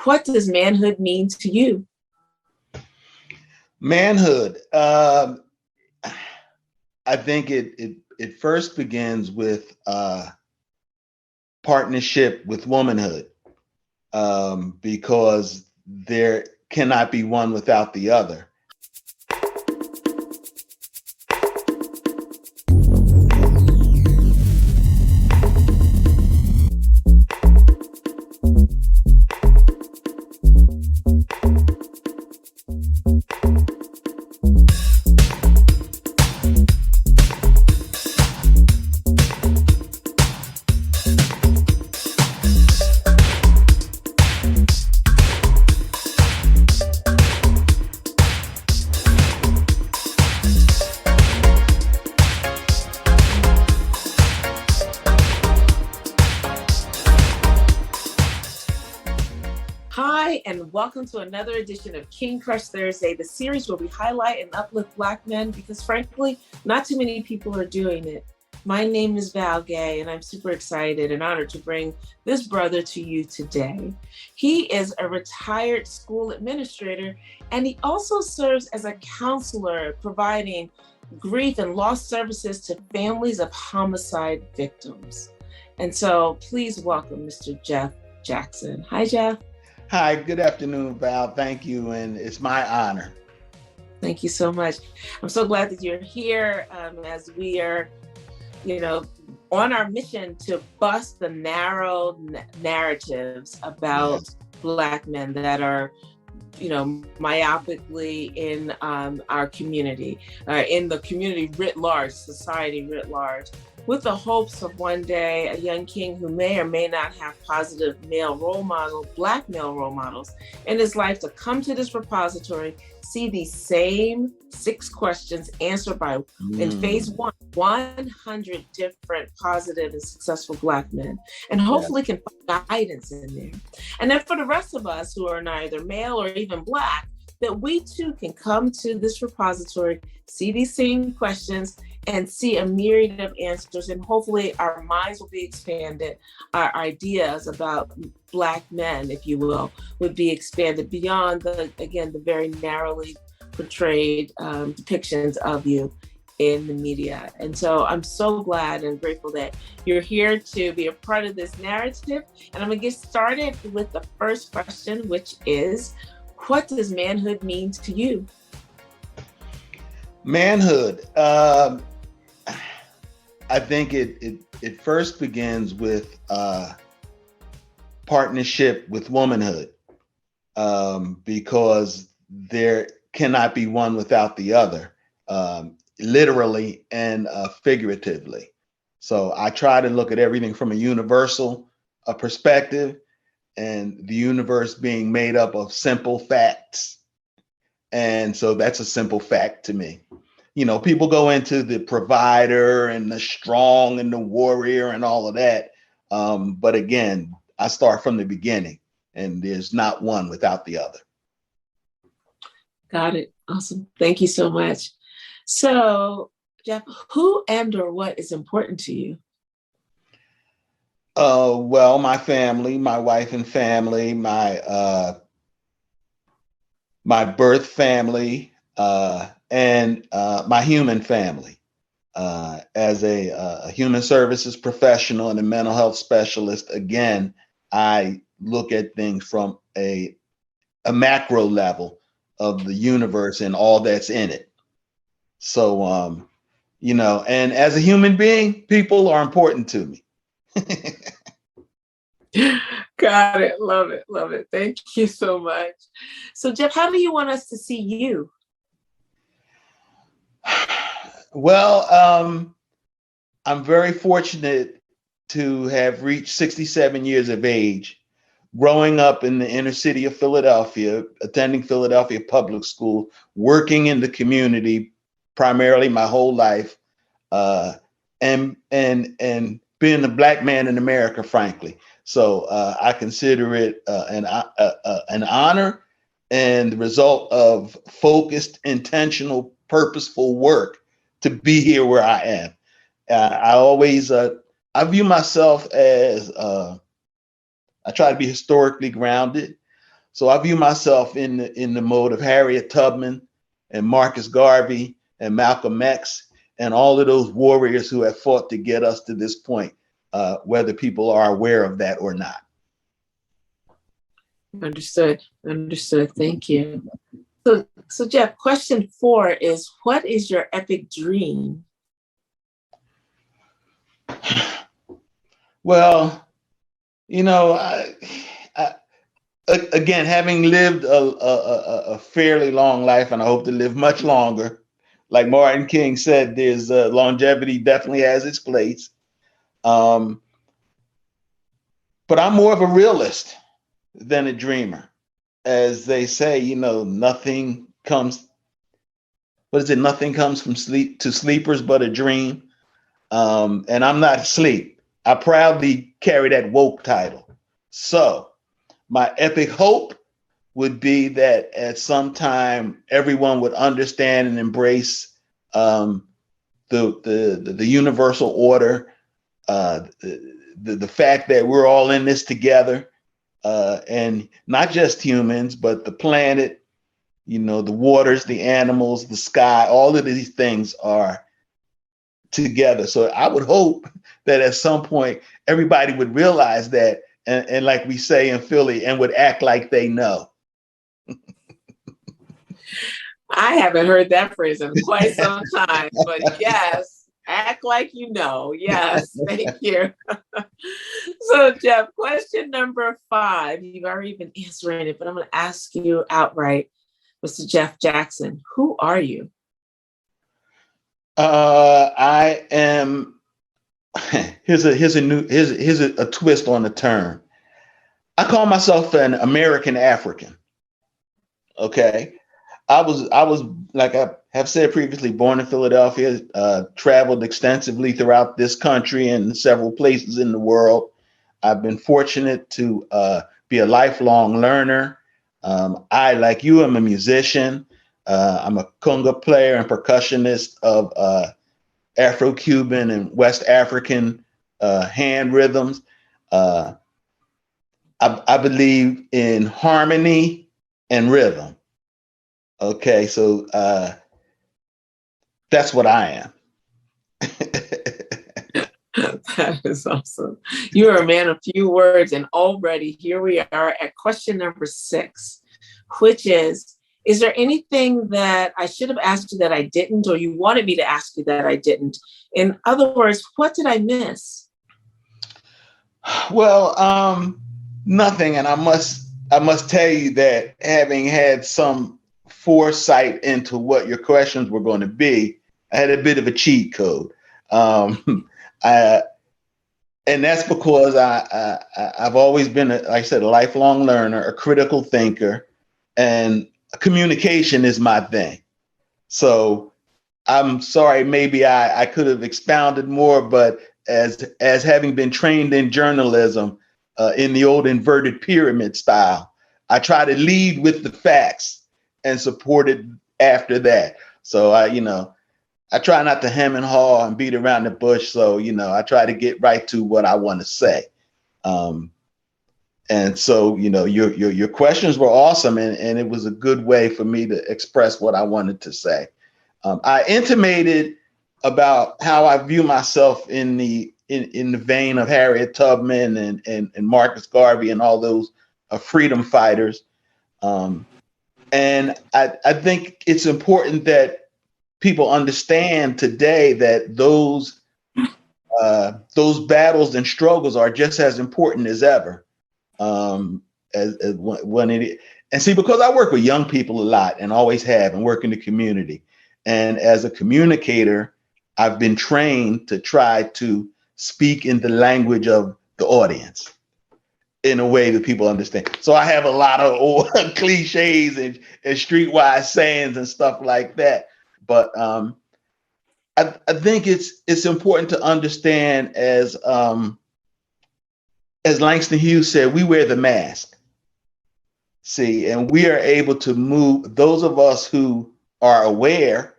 What does manhood mean to you? Manhood. I think it first begins with partnership with womanhood, because there cannot be one without the other. Hi, and welcome to another edition of King Crush Thursday, the series where we highlight and uplift Black men because, frankly, not too many people are doing it. My name is Val Gay, and I'm super excited and honored to bring this brother to you today. He is a retired school administrator, and he also serves as a counselor, providing grief and loss services to families of homicide victims. And so please welcome Mr. Jeff Jackson. Hi, Jeff. Hi, good afternoon, Val. Thank you, and it's my honor. Thank you so much. I'm so glad that you're here as we are, on our mission to bust the narrow narratives about Black men that are, myopically in our community, in the community writ large, society writ large, with the hopes of one day a young king who may or may not have positive Black male role models in his life to come to this repository, see these same 6 questions answered by, in phase 1, 100 different positive and successful Black men, and hopefully can find guidance in there. And then for the rest of us who are neither male or even Black, that we too can come to this repository, see these same questions, and see a myriad of answers, and hopefully our minds will be expanded, our ideas about Black men, if you will, would be expanded beyond the very narrowly portrayed depictions of you in the media. And so I'm so glad and grateful that you're here to be a part of this narrative. And I'm gonna get started with the first question, which is, what does manhood mean to you? Manhood. I think it first begins with partnership with womanhood, because there cannot be one without the other, literally and figuratively. So I try to look at everything from a universal perspective, and the universe being made up of simple facts. And so that's a simple fact to me. People go into the provider and the strong and the warrior and all of that. But again, I start from the beginning, and there's not one without the other. Got it. Awesome. Thank you so much. So, Jeff, who and or what is important to you? Well, my family, my wife and family, my birth family, and my human family. As a human services professional and a mental health specialist, again, I look at things from a macro level of the universe and all that's in it. So, and as a human being, people are important to me. Got it. Love it. Love it. Thank you so much. So, Jeff, how do you want us to see you? Well, I'm very fortunate to have reached 67 years of age, growing up in the inner city of Philadelphia, attending Philadelphia public school, working in the community primarily my whole life, and being a Black man in America, frankly. So I consider it an honor and the result of focused, intentional, purposeful work to be here where I am. I view myself as, I try to be historically grounded. So I view myself in the mode of Harriet Tubman and Marcus Garvey and Malcolm X and all of those warriors who have fought to get us to this point, whether people are aware of that or not. Understood. Thank you. So Jeff, question 4 is, what is your epic dream? Well, again, having lived a fairly long life, and I hope to live much longer, like Martin King said, there's longevity definitely has its place. But I'm more of a realist than a dreamer. As they say, nothing comes from sleep to sleepers but a dream. And I'm not asleep. I proudly carry that woke title. So my epic hope would be that at some time everyone would understand and embrace the universal order, the fact that we're all in this together, and not just humans, but the planet, the waters, the animals, the sky, all of these things are together. So I would hope that at some point everybody would realize that, and like we say in Philly, and would act like they know. I haven't heard that phrase in quite some time, but yes, act like you know. Yes, thank you. So Jeff, question number 5, you've already been answering it, but I'm going to ask you outright, Mr. Jeff Jackson, who are you? I am. Here's a twist on the term. I call myself an American African. Okay, I was like I have said previously, born in Philadelphia, traveled extensively throughout this country and several places in the world. I've been fortunate to be a lifelong learner. I, like you, am a musician. I'm a conga player and percussionist of Afro, Cuban, and West African hand rhythms. I believe in harmony and rhythm. Okay, so that's what I am. That is awesome. You are a man of few words, and already here we are at question number 6, which is there anything that I should have asked you that I didn't, or you wanted me to ask you that I didn't? In other words, what did I miss? Well, nothing. And I must tell you that having had some foresight into what your questions were going to be, I had a bit of a cheat code. And that's because I've always been, like I said, a lifelong learner, a critical thinker, and communication is my thing. So I'm sorry, maybe I could have expounded more, but as having been trained in journalism in the old inverted pyramid style, I try to lead with the facts and support it after that. So I try not to hem and haw and beat around the bush. So, I try to get right to what I want to say. And so, your questions were awesome, and it was a good way for me to express what I wanted to say. I intimated about how I view myself in the vein of Harriet Tubman and Marcus Garvey and all those freedom fighters. And I think it's important that people understand today that those battles and struggles are just as important as ever. As when it, and see, because I work with young people a lot and always have, and work in the community. And as a communicator, I've been trained to try to speak in the language of the audience in a way that people understand. So I have a lot of old cliches and streetwise sayings and stuff like that. But I think it's important to understand, as Langston Hughes said, we wear the mask. See, and we are able to move, those of us who are aware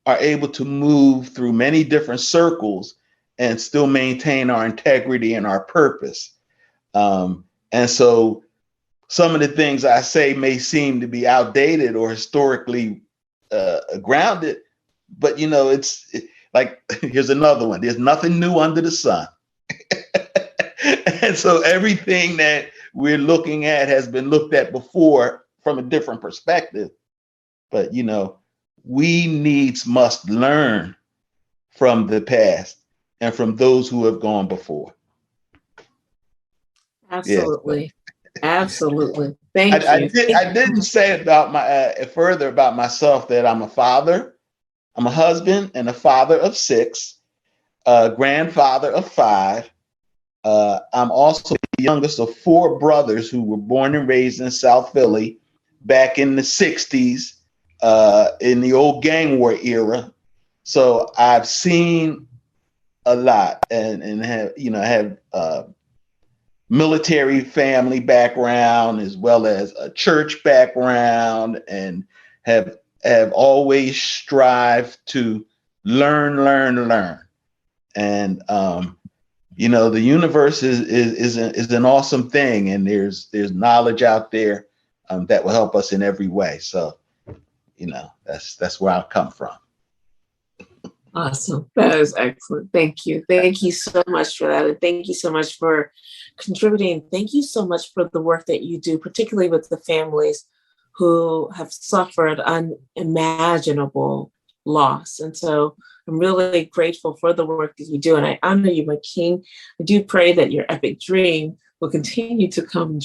are able to move through many different circles and still maintain our integrity and our purpose. And so some of the things I say may seem to be outdated or historically grounded, but like, here's another one. There's nothing new under the sun. And so everything that we're looking at has been looked at before from a different perspective. But, we must learn from the past and from those who have gone before. Absolutely. Yeah. Absolutely. Thank you. I didn't say about further about myself that I'm a father, I'm a husband and a father of 6, a grandfather of 5. I'm also the youngest of 4 brothers who were born and raised in South Philly back in the 60s, in the old gang war era. So I've seen a lot and have military family background as well as a church background, and have always strived to learn. And the universe is an awesome thing, and there's knowledge out there that will help us in every way. So, that's where I come from. Awesome. That is excellent. Thank you. Thank you so much for that. And thank you so much for contributing. Thank you so much for the work that you do, particularly with the families who have suffered unimaginable loss. And so I'm really grateful for the work that you do. And I honor you, my king. I do pray that your epic dream will continue to come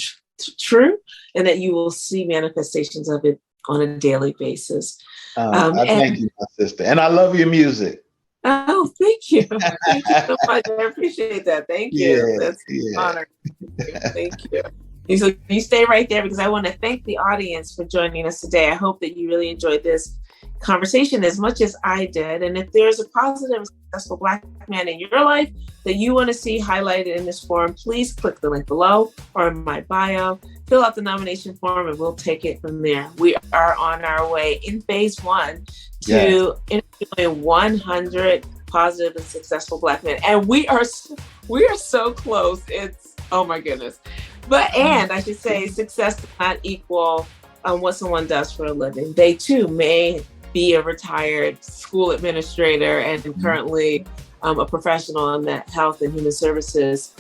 true, and that you will see manifestations of it on a daily basis. I thank you, my sister. And I love your music. Oh, thank you. Thank you so much. I appreciate that. Thank you. That's an honor. Thank you. So you stay right there, because I want to thank the audience for joining us today. I hope that you really enjoyed this conversation as much as I did. And if there's a positive, successful Black man in your life that you want to see highlighted in this forum, please click the link below or in my bio, fill out the nomination form, and we'll take it from there. We are on our way in phase 1 to interviewing 100 positive and successful Black men. And we are so close. It's, oh my goodness. And I should say, success does not equal what someone does for a living. They too may be a retired school administrator and currently a professional in the health and human services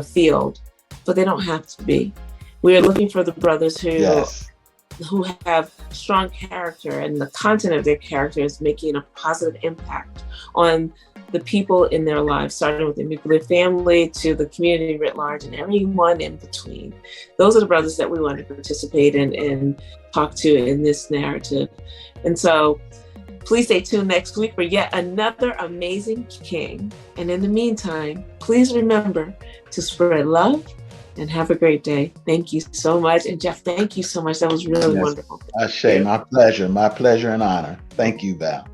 field, but they don't have to be. We are looking for the brothers who have strong character, and the content of their character is making a positive impact on the people in their lives, starting with the nuclear family to the community writ large and everyone in between. Those are the brothers that we want to participate in and talk to in this narrative. And so please stay tuned next week for yet another amazing king. And in the meantime, please remember to spread love and have a great day. Thank you so much. And Jeff, thank you so much. That was really wonderful. Ashe, my pleasure and honor. Thank you, Val.